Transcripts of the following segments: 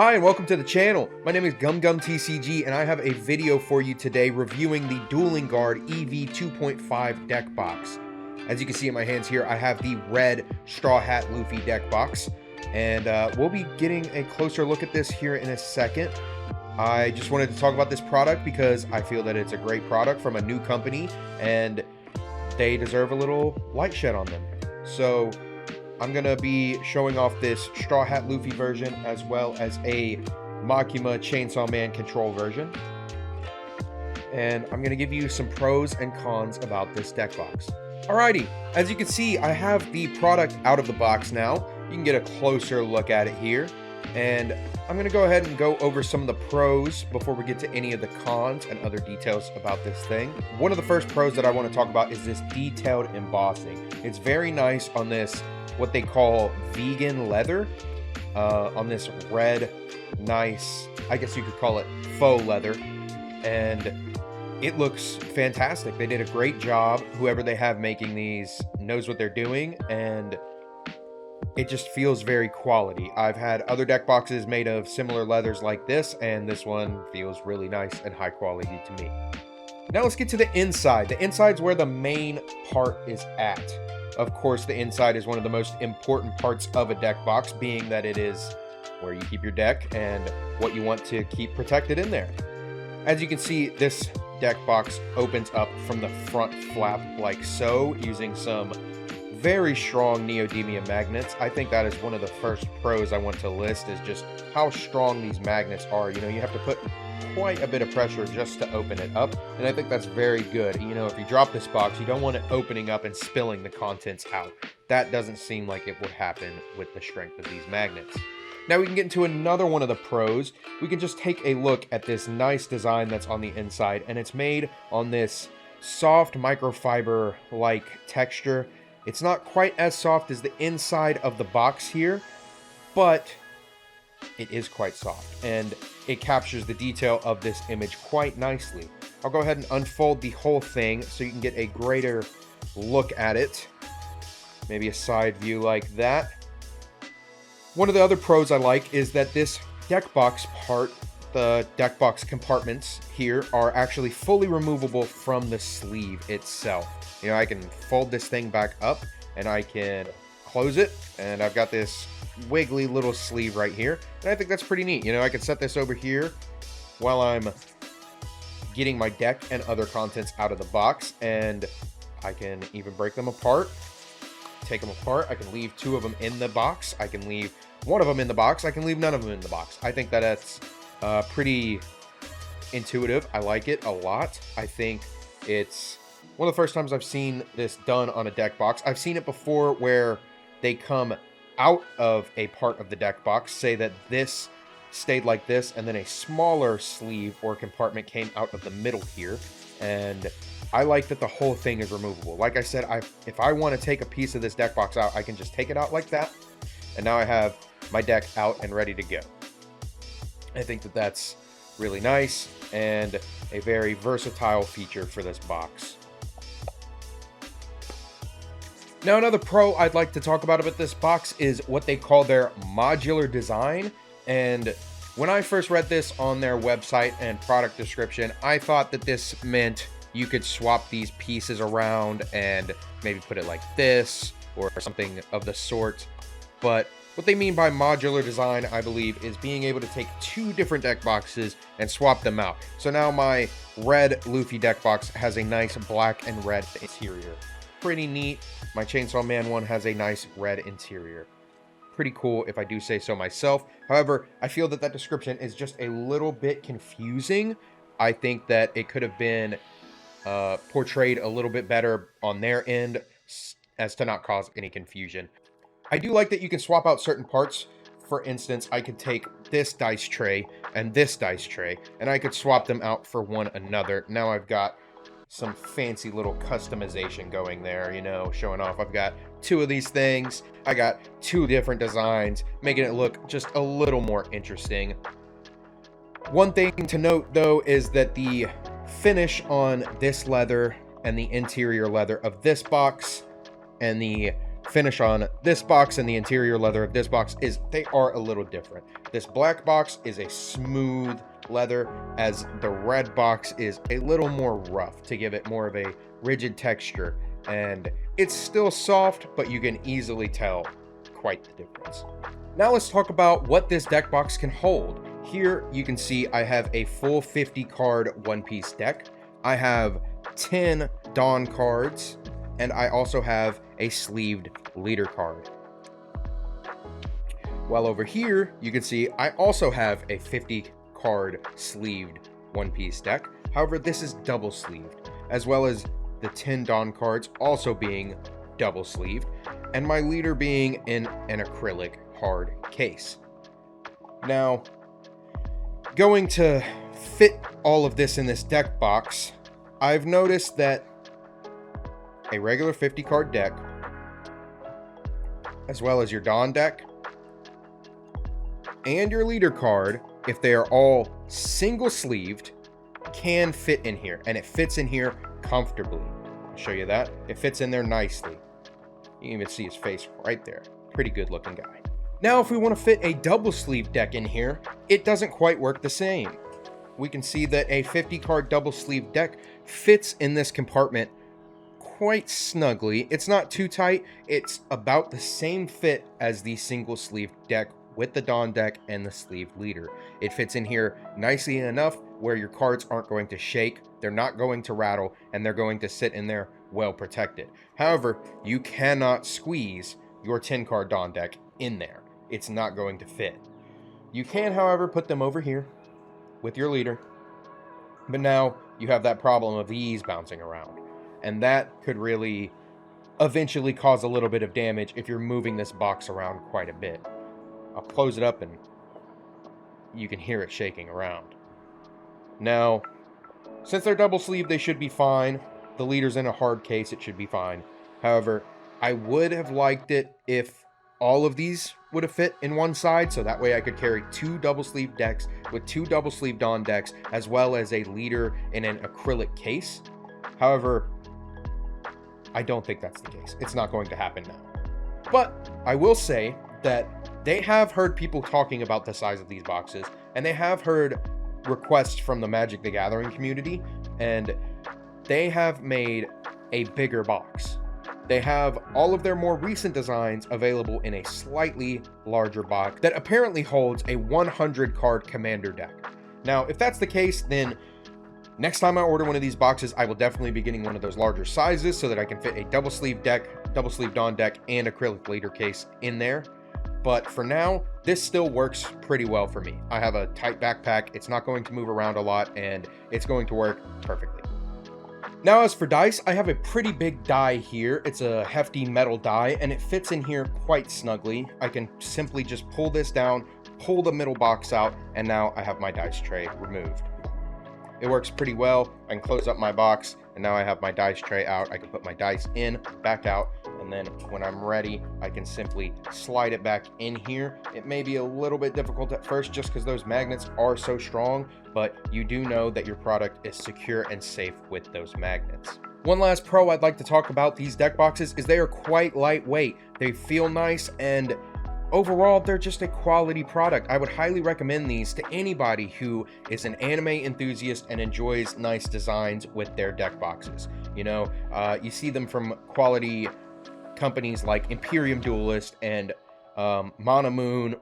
Hi and welcome to the channel. My name is GUMGUMTCG and I have a video for you today reviewing the Dueling Guard EV 2.5 deck box. As you can see in my hands here, I have the red Straw Hat Luffy deck box, and we'll be getting a closer look at this here in a second. I just wanted to talk about this product because I feel that it's a great product from a new company and they deserve a little light shed on them. So I'm going to be showing off this Straw Hat Luffy version as well as a Makima Chainsaw Man control version. And I'm going to give you some pros and cons about this deck box. Alrighty, as you can see, I have the product out of the box now. You can get a closer look at it here. And I'm going to go ahead and go over some of the pros before we get to any of the cons and other details about this thing. One of the first pros that I want to talk about is this detailed embossing. It's very nice on this what they call vegan leather, on this red, nice, I guess you could call it faux leather, and it looks fantastic. They did a great job. Whoever they have making these knows what they're doing, and it just feels very quality. I've had other deck boxes made of similar leathers like this, and this one feels really nice and high quality to me. Now let's get to the inside. The inside's where the main part is at. Of course, the inside is one of the most important parts of a deck box, being that it is where you keep your deck and what you want to keep protected in there. As you can see, this deck box opens up from the front flap like so, using some very strong neodymium magnets. I think that is one of the first pros I want to list, is just how strong these magnets are. You know, you have to put quite a bit of pressure just to open it up, and I think that's very good. You know, if you drop this box, you don't want it opening up and spilling the contents out. That doesn't seem like it would happen with the strength of these magnets. Now we can get into another one of the pros. We can just take a look at this nice design that's on the inside, and it's made on this soft microfiber like texture. It's not quite as soft as the inside of the box here, but it is quite soft, and it captures the detail of this image quite nicely. I'll go ahead and unfold the whole thing so you can get a greater look at it. Maybe a side view like that. One of the other pros I like is that this deck box part, the deck box compartments here, are actually fully removable from the sleeve itself. You know, I can fold this thing back up and I can close it, and I've got this wiggly little sleeve right here, and I think that's pretty neat. You know, I can set this over here while I'm getting my deck and other contents out of the box, and I can even break them apart, take them apart. I can leave two of them in the box, I can leave one of them in the box, I can leave none of them in the box. I think that that's pretty intuitive. I like it a lot. I think it's one of the first times I've seen this done on a deck box. I've seen it before where they come out of a part of the deck box, say that this stayed like this, and then a smaller sleeve or compartment came out of the middle here, and I like that the whole thing is removable. Like I said, if I want to take a piece of this deck box out, I can just take it out like that, and now I have my deck out and ready to go. I think that that's really nice and a very versatile feature for this box. Now, another pro I'd like to talk about this box is what they call their modular design. And when I first read this on their website and product description, I thought that this meant you could swap these pieces around and maybe put it like this or something of the sort. But what they mean by modular design, I believe, is being able to take two different deck boxes and swap them out. So now my red Luffy deck box has a nice black and red interior. Pretty neat. My Chainsaw Man one has a nice red interior. Pretty cool, if I do say so myself. However, I feel that that description is just a little bit confusing. I think that it could have been portrayed a little bit better on their end as to not cause any confusion. I do like that you can swap out certain parts. For instance, I could take this dice tray and this dice tray, and I could swap them out for one another. Now I've got some fancy little customization going there, you know, showing off. I've got two of these things. I got two different designs, making it look just a little more interesting. One thing to note, though, is that the finish on this leather and the interior leather of this box and the finish on this box and the interior leather of this box is they are a little different. This black box is a smooth leather, as the red box is a little more rough to give it more of a rigid texture, and it's still soft, but you can easily tell quite the difference. Now let's talk about what this deck box can hold. Here you can see I have a full 50 card One Piece deck. I have 10 Dawn cards, and I also have a sleeved leader card. While over here, you can see I also have a 50 card sleeved One Piece deck. However, this is double sleeved, as well as the 10 Dawn cards also being double sleeved, and my leader being in an acrylic hard case. Now, going to fit all of this in this deck box, I've noticed that a regular 50 card deck, as well as your Dawn deck and your leader card, if they are all single sleeved, can fit in here, and it fits in here comfortably. I'll show you that. It fits in there nicely. You can even see his face right there. Pretty good looking guy. Now, if we want to fit a double sleeve deck in here, it doesn't quite work the same. We can see that a 50 card double sleeve deck fits in this compartment quite snugly. It's not too tight. It's about the same fit as the single sleeve deck with the Dawn deck and the sleeved leader. It fits in here nicely enough where your cards aren't going to shake, they're not going to rattle, and they're going to sit in there well protected. However, you cannot squeeze your 10 card Dawn deck in there. It's not going to fit. You can, however, put them over here with your leader, but now you have that problem of these bouncing around, and that could really eventually cause a little bit of damage if you're moving this box around quite a bit. I'll close it up and you can hear it shaking around. Now, since they're double sleeved, they should be fine. The leader's in a hard case, it should be fine. However, I would have liked it if all of these would have fit in one side, so that way I could carry 2 double sleeve decks with 2 double sleeve Dawn decks, as well as a leader in an acrylic case. However, I don't think that's the case. It's not going to happen now. But I will say that they have heard people talking about the size of these boxes, and they have heard requests from the Magic the Gathering community, and they have made a bigger box. They have all of their more recent designs available in a slightly larger box that apparently holds a 100 card commander deck. Now, if that's the case, then next time I order one of these boxes, I will definitely be getting one of those larger sizes so that I can fit a double sleeve deck, double sleeve Dawn deck, and acrylic leader case in there. But for now, this still works pretty well for me. I have a tight backpack, it's not going to move around a lot, and it's going to work perfectly. Now, as for dice, I have a pretty big die here. It's a hefty metal die, and it fits in here quite snugly. I can simply just pull this down, pull the middle box out, and now I have my dice tray removed. It works pretty well. I can close up my box, and now I have my dice tray out. I can put my dice in, back out, and then when I'm ready, I can simply slide it back in here. It may be a little bit difficult at first just because those magnets are so strong, but you do know that your product is secure and safe with those magnets. One last pro I'd like to talk about these deck boxes is they are quite lightweight. They feel nice, and overall, they're just a quality product. I would highly recommend these to anybody who is an anime enthusiast and enjoys nice designs with their deck boxes. You know, you see them from quality companies like Imperium Duelist and Mana Moon,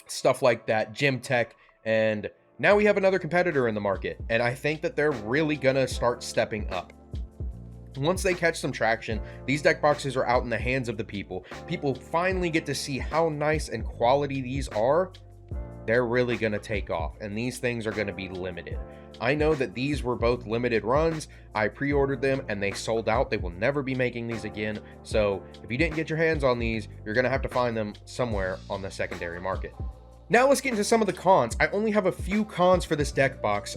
stuff like that, Gym Tech, and now we have another competitor in the market, and I think that they're really gonna start stepping up. Once they catch some traction, these deck boxes are out in the hands of the people. People finally get to see how nice and quality these are. They're really going to take off, and these things are going to be limited. I know that these were both limited runs. I pre-ordered them and they sold out. They will never be making these again. So if you didn't get your hands on these, you're going to have to find them somewhere on the secondary market. Now let's get into some of the cons. I only have a few cons for this deck box.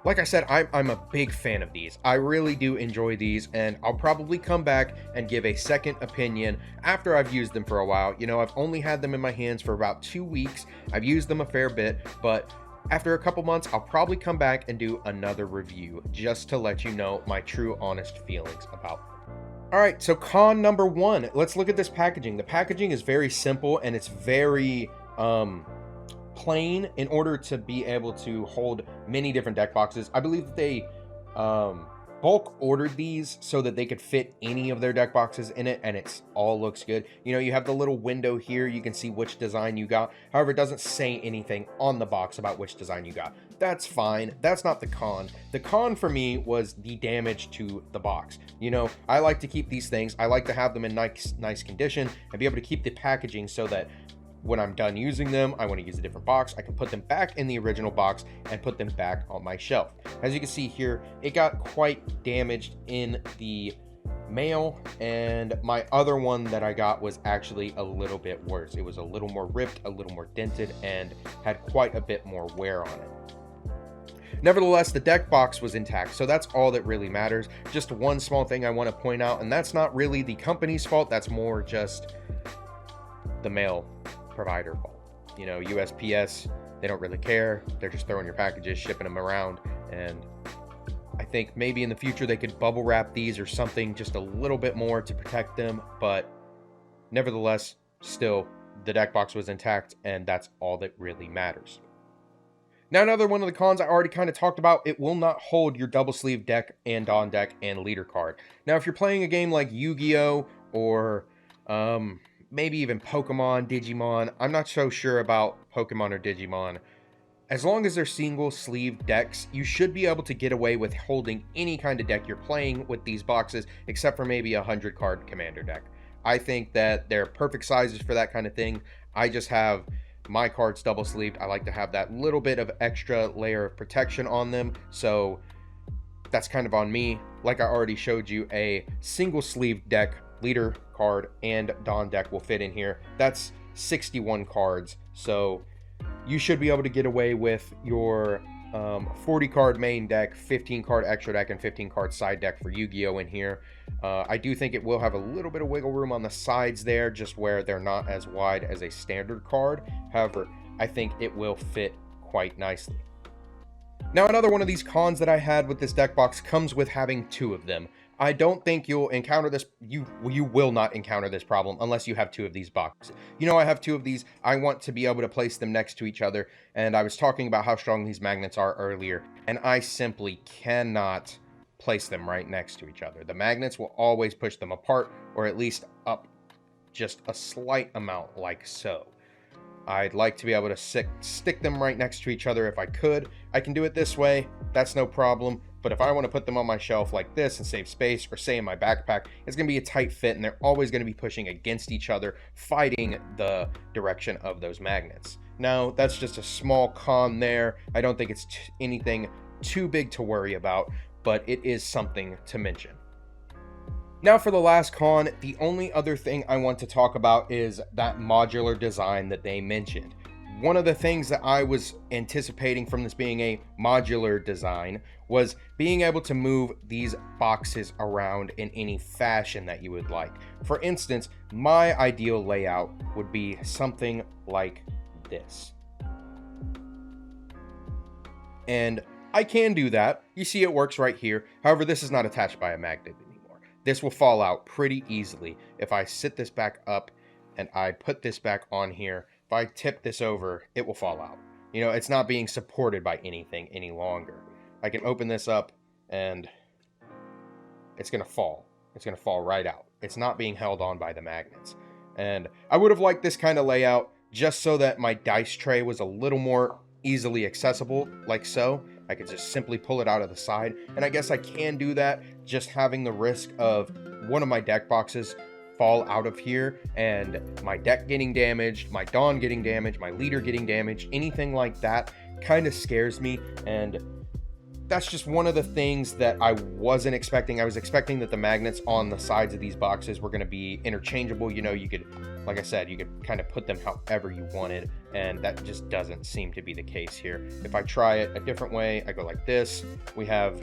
Like I said, I'm a big fan of these. I really do enjoy these, and I'll probably come back and give a second opinion after I've used them for a while. You know, I've only had them in my hands for about 2 weeks. I've used them a fair bit, but after a couple months, I'll probably come back and do another review just to let you know my true honest feelings about them. All right, so con number one, let's look at this packaging. The packaging is very simple and it's very plain in order to be able to hold many different deck boxes. I believe that they bulk ordered these so that they could fit any of their deck boxes in it, and it's all looks good. You know, you have the little window here, you can see which design you got. However, it doesn't say anything on the box about which design you got. That's fine. That's not the con. The con for me was the damage to the box. You know, I like to keep these things, I like to have them in nice condition and be able to keep the packaging so that when I'm done using them, I want to use a different box, I can put them back in the original box and put them back on my shelf. As you can see here, it got quite damaged in the mail, and my other one that I got was actually a little bit worse. It was a little more ripped, a little more dented, and had quite a bit more wear on it. Nevertheless, the deck box was intact, so that's all that really matters. Just one small thing I want to point out, and that's not really the company's fault, that's more just the mail provider fault. You know, USPS, they don't really care. They're just throwing your packages, shipping them around, and I think maybe in the future they could bubble wrap these or something just a little bit more to protect them, but nevertheless, still, the deck box was intact, and that's all that really matters. Now, another one of the cons I already kind of talked about, it will not hold your double sleeve deck and Dawn deck and leader card. Now, if you're playing a game like Yu-Gi-Oh! Or maybe even Pokemon, Digimon, I'm not so sure about Pokemon or Digimon. As long as they're single sleeve decks, you should be able to get away with holding any kind of deck you're playing with these boxes, except for maybe a 100 card commander deck. I think that they're perfect sizes for that kind of thing. I just have my cards double sleeved. I like to have that little bit of extra layer of protection on them, so that's kind of on me. Like I already showed you, a single sleeve deck, leader card and Dawn deck will fit in here. That's 61 cards, so you should be able to get away with your 40 card main deck, 15 card extra deck, and 15 card side deck for Yu-Gi-Oh! In here. I do think it will have a little bit of wiggle room on the sides there, just where they're not as wide as a standard card. However, I think it will fit quite nicely. Now, another one of these cons that I had with this deck box comes with having two of them. I don't think you'll encounter this, you will not encounter this problem unless you have two of these boxes. You know, I have two of these. I want to be able to place them next to each other, and I was talking about how strong these magnets are earlier, and I simply cannot place them right next to each other. The magnets will always push them apart, or at least up just a slight amount, like so. I'd like to be able to stick them right next to each other if I could. I can do it this way, that's no problem. But if I want to put them on my shelf like this and save space, or say in my backpack, it's going to be a tight fit, and they're always going to be pushing against each other, fighting the direction of those magnets. Now, that's just a small con there. I don't think it's anything too big to worry about, but it is something to mention. Now for the last con, the only other thing I want to talk about is that modular design that they mentioned. One of the things that I was anticipating from this being a modular design was being able to move these boxes around in any fashion that you would like. For instance, my ideal layout would be something like this. And I can do that. You see it works right here. However, this is not attached by a magnet anymore. This will fall out pretty easily if I sit this back up and I put this back on here. If I tip this over, it will fall out. You know, it's not being supported by anything any longer. I can open this up and it's going to fall. It's going to fall right out. It's not being held on by the magnets. And I would have liked this kind of layout just so that my dice tray was a little more easily accessible, like so. I could just simply pull it out of the side. And I guess I can do that, just having the risk of one of my deck boxes fall out of here and my deck getting damaged, my Dawn getting damaged, my leader getting damaged, anything like that kind of scares me. And that's just one of the things that I wasn't expecting. I was expecting that the magnets on the sides of these boxes were going to be interchangeable. You know, you could, like I said, you could kind of put them however you wanted, and that just doesn't seem to be the case here. If I try it a different way, I go like this, we have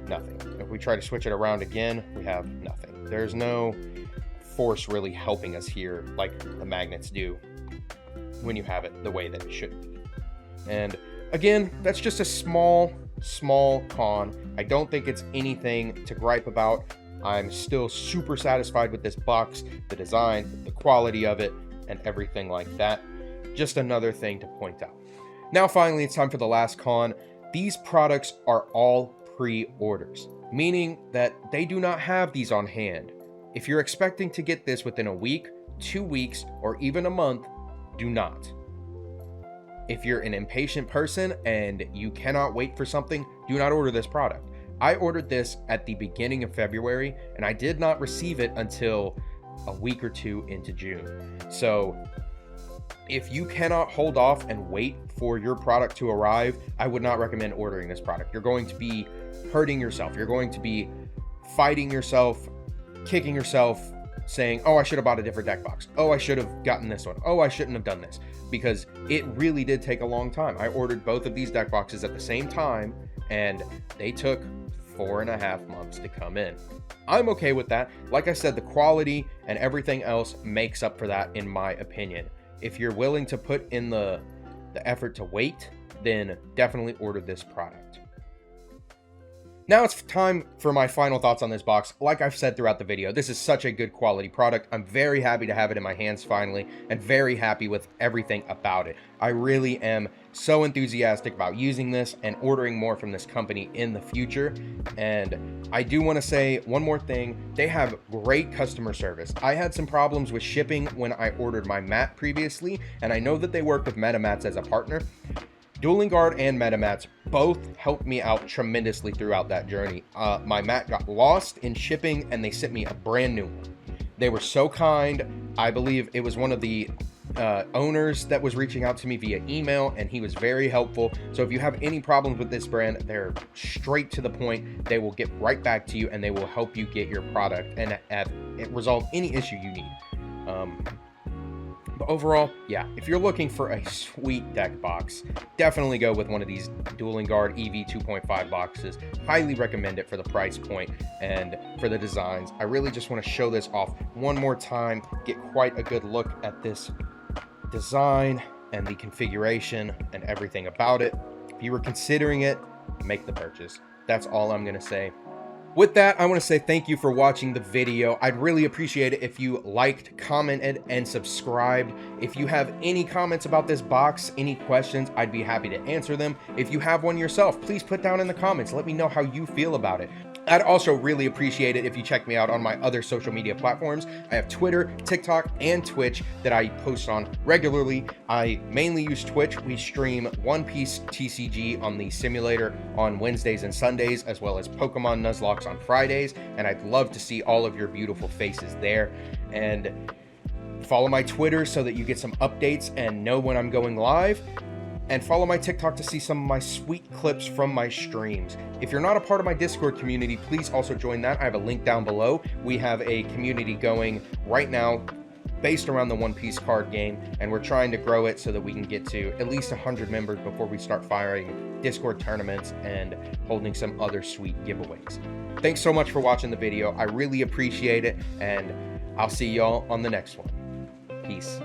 nothing. If we try to switch it around again, we have nothing. There's no force really helping us here like the magnets do when you have it the way that it should be. And again, that's just a small con. I don't think it's anything to gripe about. I'm still super satisfied with this box, the design, the quality of it, and everything like that. Just another thing to point out. Now finally, it's time for the last con. These products are all pre-orders, meaning that they do not have these on hand. If you're expecting to get this within a week, 2 weeks, or even a month, do not. If you're an impatient person and you cannot wait for something, do not order this product. I ordered this at the beginning of February, and I did not receive it until a week or two into June. So if you cannot hold off and wait for your product to arrive, I would not recommend ordering this product. You're going to be hurting yourself. You're going to be fighting yourself, kicking yourself, saying, oh, I should have bought a different deck box. Oh, I should have gotten this one. Oh, I shouldn't have done this. Because it really did take a long time. I ordered both of these deck boxes at the same time, and they took 4.5 months to come in. I'm okay with that. Like I said, the quality and everything else makes up for that, in my opinion. If you're willing to put in the effort to wait, then definitely order this product. Now it's time for my final thoughts on this box. Like I've said throughout the video, this is such a good quality product. I'm very happy to have it in my hands finally, and very happy with everything about it. I really am so enthusiastic about using this and ordering more from this company in the future. And I do want to say one more thing. They have great customer service. I had some problems with shipping when I ordered my mat previously, and I know that they work with MetaMats as a partner. Dueling Guard and MetaMats both helped me out tremendously throughout that journey. My mat got lost in shipping, and they sent me a brand new one. They were so kind. I believe it was one of the owners that was reaching out to me via email, and he was very helpful. So if you have any problems with this brand, they're straight to the point. They will get right back to you, and they will help you get your product and resolve any issue you need. But overall, yeah, if you're looking for a sweet deck box, definitely go with one of these Dueling Guard EV 2.5 boxes. Highly recommend it for the price point and for the designs. I really just want to show this off one more time, get quite a good look at this design and the configuration and everything about it. If you were considering it, make the purchase. That's all I'm going to say. With that, I want to say thank you for watching the video. I'd really appreciate it if you liked, commented, and subscribed. If you have any comments about this box, any questions, I'd be happy to answer them. If you have one yourself, please put down in the comments. Let me know how you feel about it. I'd also really appreciate it if you check me out on my other social media platforms. I have Twitter, TikTok, and Twitch that I post on regularly. I mainly use Twitch. We stream onepiececg on the simulator on Wednesdays and Sundays, as well as Pokemon Nuzlocke on Fridays, and I'd love to see all of your beautiful faces there. And follow my Twitter so that you get some updates and know when I'm going live. And follow my TikTok to see some of my sweet clips from my streams. If you're not a part of my Discord community, please also join that. I have a link down below. We have a community going right now based around the One Piece card game, and we're trying to grow it so that we can get to at least 100 members before we start firing Discord tournaments and holding some other sweet giveaways. Thanks so much for watching the video. I really appreciate it, and I'll see y'all on the next one. Peace.